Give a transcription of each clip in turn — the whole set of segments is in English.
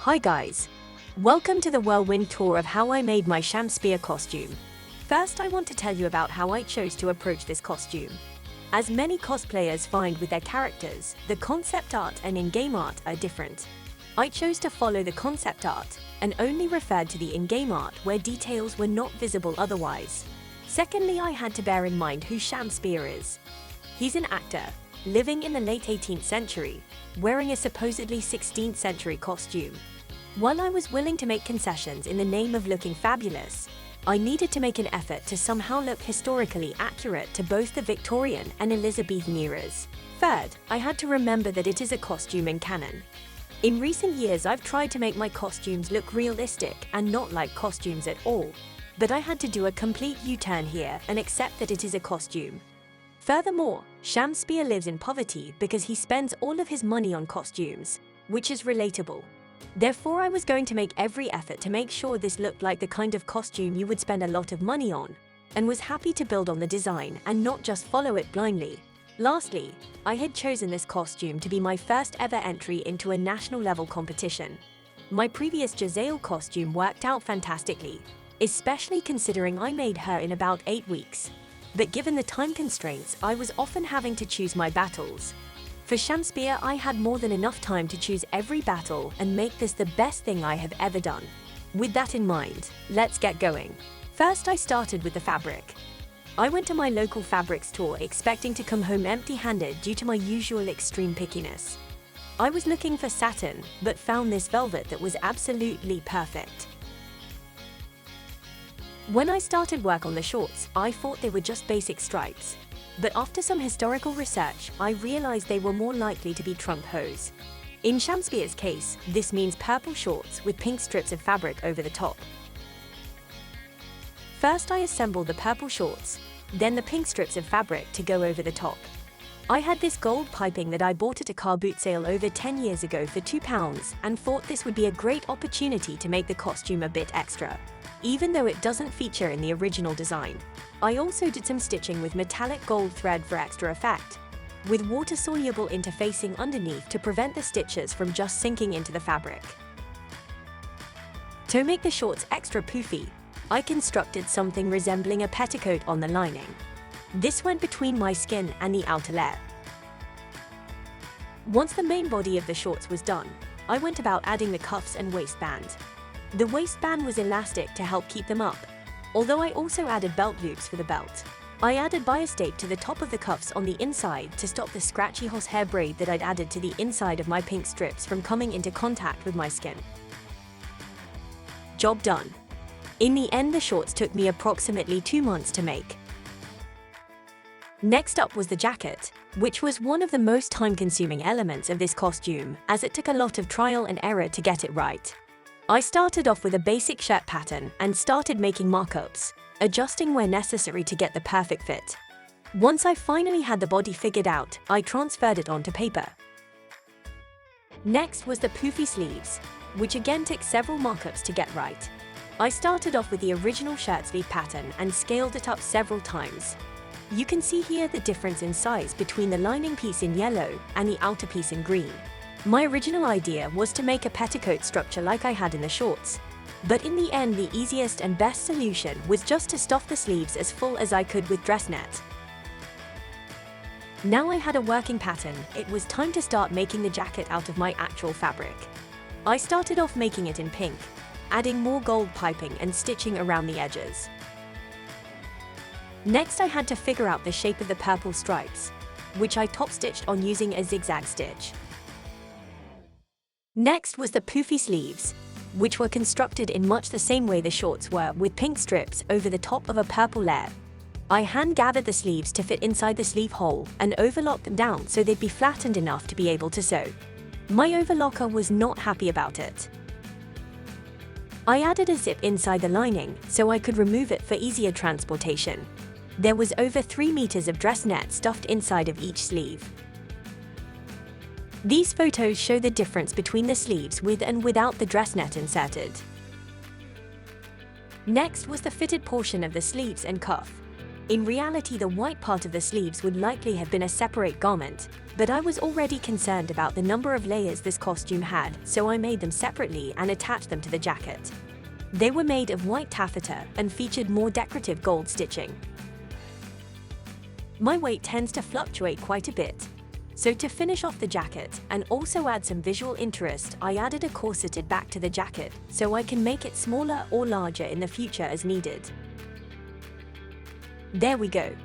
Hi guys! Welcome to the whirlwind tour of how I made my Shamspeare costume. First, I want to tell you about how I chose to approach this costume. As many cosplayers find with their characters, the concept art and in-game art are different. I chose to follow the concept art and only referred to the in-game art where details were not visible otherwise. Secondly, I had to bear in mind who Shamspeare is. He's an actor, living in the late 18th century, wearing a supposedly 16th century costume. While I was willing to make concessions in the name of looking fabulous, I needed to make an effort to somehow look historically accurate to both the Victorian and Elizabethan eras. Third, I had to remember that it is a costume in canon. In recent years, I've tried to make my costumes look realistic and not like costumes at all, but I had to do a complete U-turn here and accept that it is a costume. Furthermore, Shamspeare lives in poverty because he spends all of his money on costumes, which is relatable. Therefore, I was going to make every effort to make sure this looked like the kind of costume you would spend a lot of money on, and was happy to build on the design and not just follow it blindly. Lastly, I had chosen this costume to be my first ever entry into a national level competition. My previous Giselle costume worked out fantastically, especially considering I made her in about 8 weeks. But given the time constraints, I was often having to choose my battles. For Shamspeare, I had more than enough time to choose every battle and make this the best thing I have ever done. With that in mind, let's get going. First, I started with the fabric. I went to my local fabric store expecting to come home empty-handed due to my usual extreme pickiness. I was looking for satin, but found this velvet that was absolutely perfect. When I started work on the shorts, I thought they were just basic stripes. But after some historical research, I realized they were more likely to be trunk hose. In Shamspeare's case, this means purple shorts with pink strips of fabric over the top. First, I assembled the purple shorts, then the pink strips of fabric to go over the top. I had this gold piping that I bought at a car boot sale over 10 years ago for £2 and thought this would be a great opportunity to make the costume a bit extra, even though it doesn't feature in the original design. I also did some stitching with metallic gold thread for extra effect, with water-soluble interfacing underneath to prevent the stitches from just sinking into the fabric. To make the shorts extra poofy, I constructed something resembling a petticoat on the lining. This went between my skin and the outer layer. Once the main body of the shorts was done, I went about adding the cuffs and waistband. The waistband was elastic to help keep them up, although I also added belt loops for the belt. I added bias tape to the top of the cuffs on the inside to stop the scratchy horsehair braid that I'd added to the inside of my pink strips from coming into contact with my skin. Job done. In the end, the shorts took me approximately 2 months to make. Next up was the jacket, which was one of the most time-consuming elements of this costume, as it took a lot of trial and error to get it right. I started off with a basic shirt pattern and started making markups, adjusting where necessary to get the perfect fit. Once I finally had the body figured out, I transferred it onto paper. Next was the poofy sleeves, which again took several markups to get right. I started off with the original shirt sleeve pattern and scaled it up several times. You can see here the difference in size between the lining piece in yellow and the outer piece in green. My original idea was to make a petticoat structure like I had in the shorts, but in the end the easiest and best solution was just to stuff the sleeves as full as I could with dress net. Now I had a working pattern, it was time to start making the jacket out of my actual fabric. I started off making it in pink, adding more gold piping and stitching around the edges. Next, I had to figure out the shape of the purple stripes, which I top stitched on using a zigzag stitch. Next was the poofy sleeves, which were constructed in much the same way the shorts were, with pink strips over the top of a purple layer. I hand-gathered the sleeves to fit inside the sleeve hole and overlocked them down so they'd be flattened enough to be able to sew. My overlocker was not happy about it. I added a zip inside the lining so I could remove it for easier transportation. There was over 3 meters of dress net stuffed inside of each sleeve. These photos show the difference between the sleeves with and without the dress net inserted. Next was the fitted portion of the sleeves and cuff. In reality, the white part of the sleeves would likely have been a separate garment, but I was already concerned about the number of layers this costume had, so I made them separately and attached them to the jacket. They were made of white taffeta and featured more decorative gold stitching. My weight tends to fluctuate quite a bit, so to finish off the jacket and also add some visual interest, I added a corseted back to the jacket so I can make it smaller or larger in the future as needed. There we go.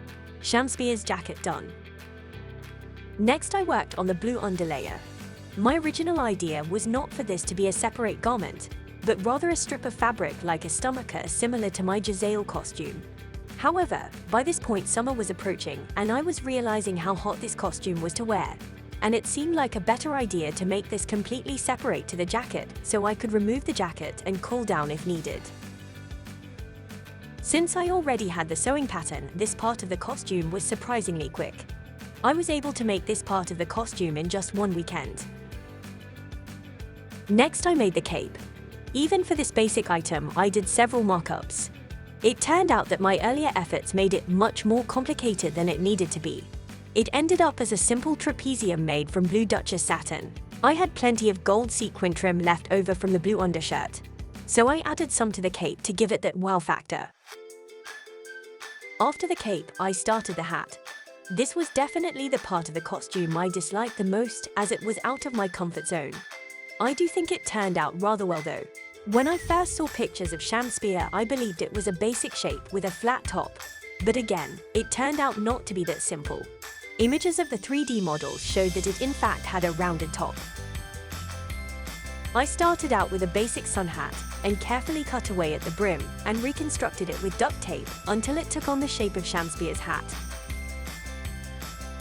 Shamspeare's jacket done. Next, I worked on the blue underlayer. My original idea was not for this to be a separate garment, but rather a strip of fabric like a stomacher similar to my Giselle costume. However, by this point summer was approaching and I was realizing how hot this costume was to wear, and it seemed like a better idea to make this completely separate to the jacket so I could remove the jacket and cool down if needed. Since I already had the sewing pattern, this part of the costume was surprisingly quick. I was able to make this part of the costume in just one weekend. Next, I made the cape. Even for this basic item, I did several mock-ups. It turned out that my earlier efforts made it much more complicated than it needed to be. It ended up as a simple trapezium made from blue Duchess satin. I had plenty of gold sequin trim left over from the blue undershirt, so I added some to the cape to give it that wow factor. After the cape, I started the hat. This was definitely the part of the costume I disliked the most, as it was out of my comfort zone. I do think it turned out rather well though. When I first saw pictures of Shamspeare, I believed it was a basic shape with a flat top. But again, it turned out not to be that simple. Images of the 3D models showed that it in fact had a rounded top. I started out with a basic sun hat and carefully cut away at the brim and reconstructed it with duct tape until it took on the shape of Shamspeare's hat.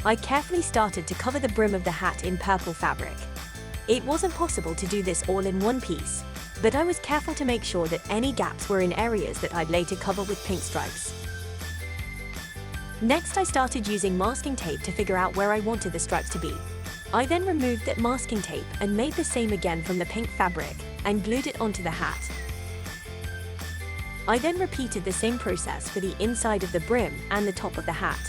I carefully started to cover the brim of the hat in purple fabric. It wasn't possible to do this all in one piece, but I was careful to make sure that any gaps were in areas that I'd later cover with pink stripes. Next, I started using masking tape to figure out where I wanted the stripes to be. I then removed that masking tape and made the same again from the pink fabric and glued it onto the hat. I then repeated the same process for the inside of the brim and the top of the hat.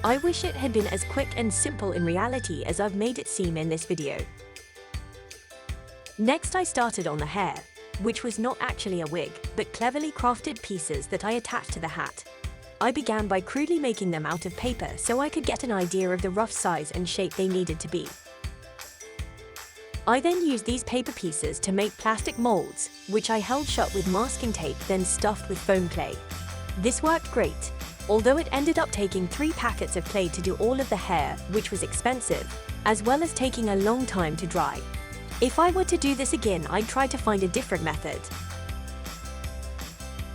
I wish it had been as quick and simple in reality as I've made it seem in this video. Next, I started on the hair, which was not actually a wig, but cleverly crafted pieces that I attached to the hat. I began by crudely making them out of paper so I could get an idea of the rough size and shape they needed to be. I then used these paper pieces to make plastic molds, which I held shut with masking tape, then stuffed with foam clay. This worked great, although it ended up taking 3 packets of clay to do all of the hair, which was expensive, as well as taking a long time to dry. If I were to do this again, I'd try to find a different method.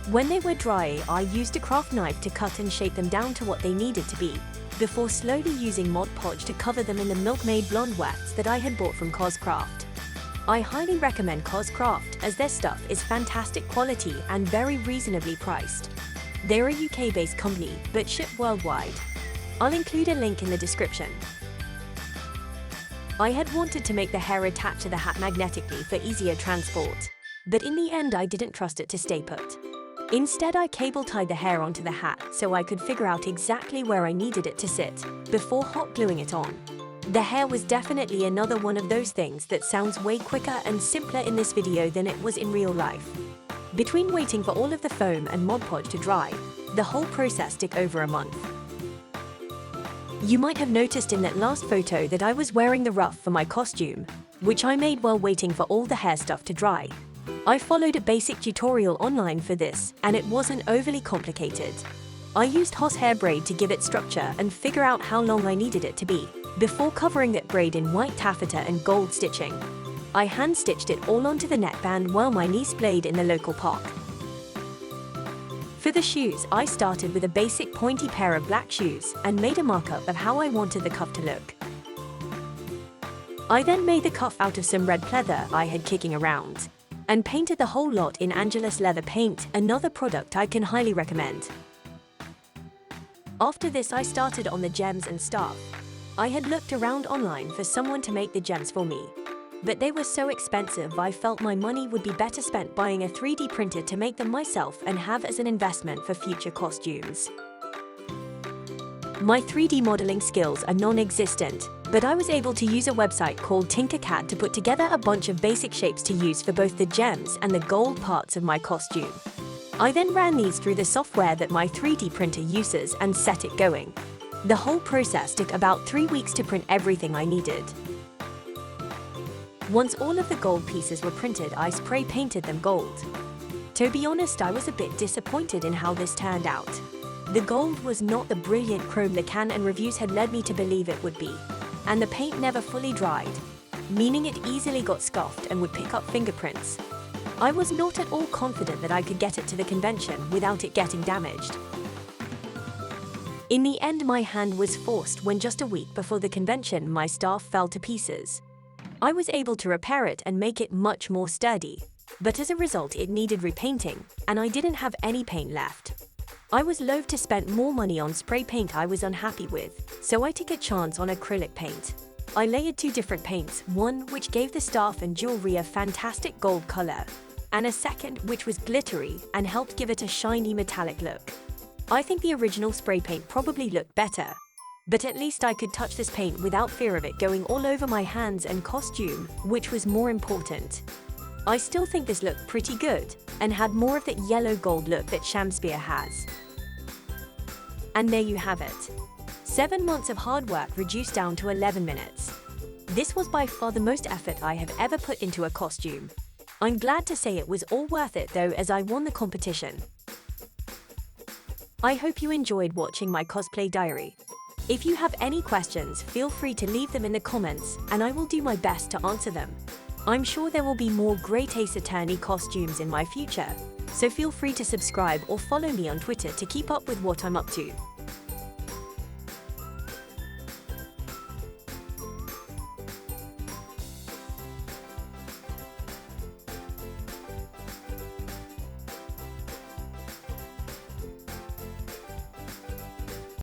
When they were dry, I used a craft knife to cut and shape them down to what they needed to be, before slowly using Mod Podge to cover them in the milk-made blonde wefts that I had bought from Coscraft. I highly recommend Coscraft as their stuff is fantastic quality and very reasonably priced. They're a UK-based company, but ship worldwide. I'll include a link in the description. I had wanted to make the hair attach to the hat magnetically for easier transport, but in the end I didn't trust it to stay put. Instead, I cable tied the hair onto the hat so I could figure out exactly where I needed it to sit before hot gluing it on. The hair was definitely another one of those things that sounds way quicker and simpler in this video than it was in real life. Between waiting for all of the foam and Mod Podge to dry, the whole process took over a month. You might have noticed in that last photo that I was wearing the ruff for my costume, which I made while waiting for all the hair stuff to dry. I followed a basic tutorial online for this, and it wasn't overly complicated. I used horsehair braid to give it structure and figure out how long I needed it to be, before covering that braid in white taffeta and gold stitching. I hand-stitched it all onto the neckband while my niece played in the local park. For the shoes, I started with a basic pointy pair of black shoes and made a markup of how I wanted the cuff to look. I then made the cuff out of some red pleather I had kicking around, and painted the whole lot in Angelus leather paint, another product I can highly recommend. After this, I started on the gems and stuff. I had looked around online for someone to make the gems for me, but they were so expensive I felt my money would be better spent buying a 3D printer to make them myself and have as an investment for future costumes. My 3D modeling skills are non-existent, but I was able to use a website called Tinkercad to put together a bunch of basic shapes to use for both the gems and the gold parts of my costume. I then ran these through the software that my 3D printer uses and set it going. The whole process took about 3 weeks to print everything I needed. Once all of the gold pieces were printed, I spray painted them gold. To be honest, I was a bit disappointed in how this turned out. The gold was not the brilliant chrome the can and reviews had led me to believe it would be, and the paint never fully dried, meaning it easily got scuffed and would pick up fingerprints. I was not at all confident that I could get it to the convention without it getting damaged. In the end, my hand was forced when just a week before the convention my staff fell to pieces. I was able to repair it and make it much more sturdy, but as a result it needed repainting, and I didn't have any paint left. I was loath to spend more money on spray paint I was unhappy with, so I took a chance on acrylic paint. I layered 2 different paints, one which gave the staff and jewelry a fantastic gold color, and a second which was glittery and helped give it a shiny metallic look. I think the original spray paint probably looked better, but at least I could touch this paint without fear of it going all over my hands and costume, which was more important. I still think this looked pretty good, and had more of that yellow gold look that Shamspeare has. And there you have it. 7 months of hard work reduced down to 11 minutes. This was by far the most effort I have ever put into a costume. I'm glad to say it was all worth it though, as I won the competition. I hope you enjoyed watching my cosplay diary. If you have any questions, feel free to leave them in the comments, and I will do my best to answer them. I'm sure there will be more Great Ace Attorney costumes in my future, so feel free to subscribe or follow me on Twitter to keep up with what I'm up to.